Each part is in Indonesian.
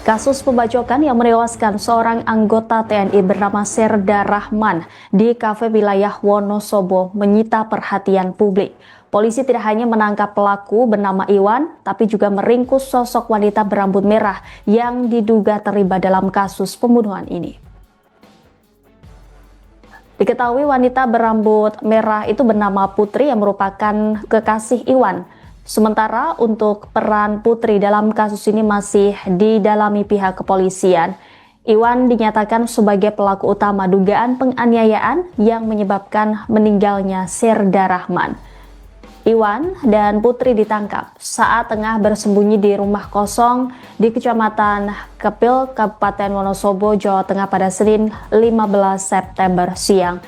Kasus pembacokan yang menewaskan seorang anggota TNI bernama Serda Rahman di kafe wilayah Wonosobo menyita perhatian publik. Polisi tidak hanya menangkap pelaku bernama Iwan, tapi juga meringkus sosok wanita berambut merah yang diduga terlibat dalam kasus pembunuhan ini. Diketahui wanita berambut merah itu bernama Putri yang merupakan kekasih Iwan. Sementara untuk peran Putri dalam kasus ini masih didalami pihak kepolisian. Iwan dinyatakan sebagai pelaku utama dugaan penganiayaan yang menyebabkan meninggalnya Serda Rahman. Iwan dan Putri ditangkap saat tengah bersembunyi di rumah kosong di Kecamatan Kepil, Kabupaten Wonosobo, Jawa Tengah pada Senin 15 September siang.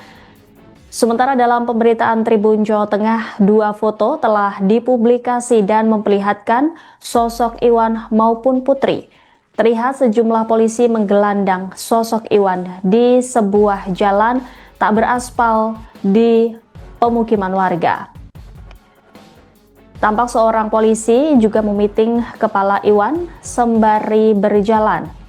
Sementara dalam pemberitaan Tribun Jawa Tengah, 2 foto telah dipublikasi dan memperlihatkan sosok Iwan maupun Putri. Terlihat sejumlah polisi menggelandang sosok Iwan di sebuah jalan tak beraspal di pemukiman warga. Tampak seorang polisi juga memiting kepala Iwan sembari berjalan.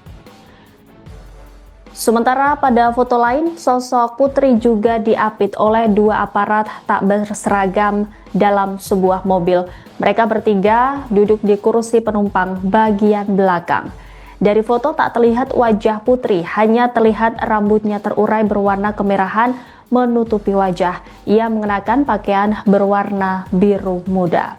Sementara pada foto lain, sosok Putri juga diapit oleh 2 aparat tak berseragam dalam sebuah mobil. Mereka bertiga duduk di kursi penumpang bagian belakang. Dari foto tak terlihat wajah Putri, hanya terlihat rambutnya terurai berwarna kemerahan menutupi wajah. Ia mengenakan pakaian berwarna biru muda.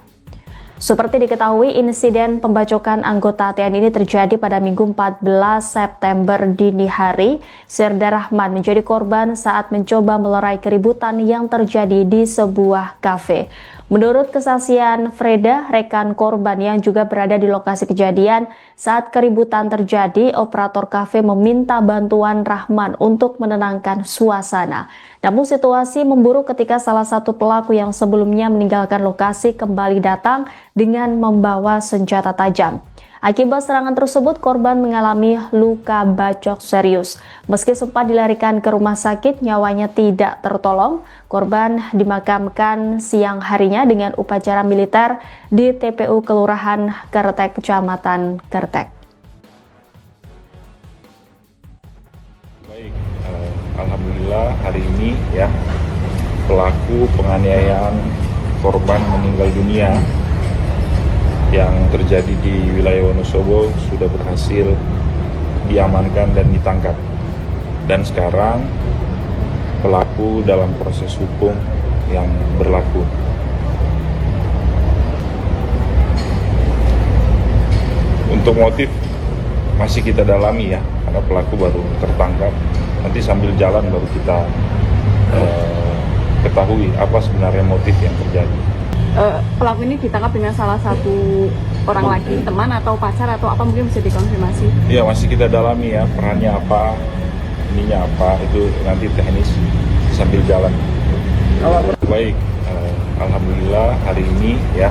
Seperti diketahui, insiden pembacokan anggota TNI ini terjadi pada Minggu 14 September dini hari. Serda Rahman menjadi korban saat mencoba melerai keributan yang terjadi di sebuah kafe. Menurut kesaksian Freda, rekan korban yang juga berada di lokasi kejadian, saat keributan terjadi, operator kafe meminta bantuan Rahman untuk menenangkan suasana. Namun situasi memburuk ketika salah satu pelaku yang sebelumnya meninggalkan lokasi kembali datang dengan membawa senjata tajam. Akibat serangan tersebut, korban mengalami luka bacok serius. Meski sempat dilarikan ke rumah sakit, nyawanya tidak tertolong. Korban dimakamkan siang harinya dengan upacara militer di TPU Kelurahan Kertek, Kecamatan Kertek. Baik, alhamdulillah hari ini ya pelaku penganiayaan korban meninggal dunia yang terjadi di wilayah Wonosobo sudah berhasil diamankan dan ditangkap. Dan sekarang pelaku dalam proses hukum yang berlaku. Untuk motif masih kita dalami ya, karena pelaku baru tertangkap. Nanti sambil jalan baru kita ketahui apa sebenarnya motif yang terjadi. Pelaku ini ditangkap dengan salah satu orang lagi, teman atau pacar atau apa, mungkin bisa dikonfirmasi? Iya, masih kita dalami ya, perannya apa, ininya apa, itu nanti teknis sambil jalan. Baik, alhamdulillah hari ini ya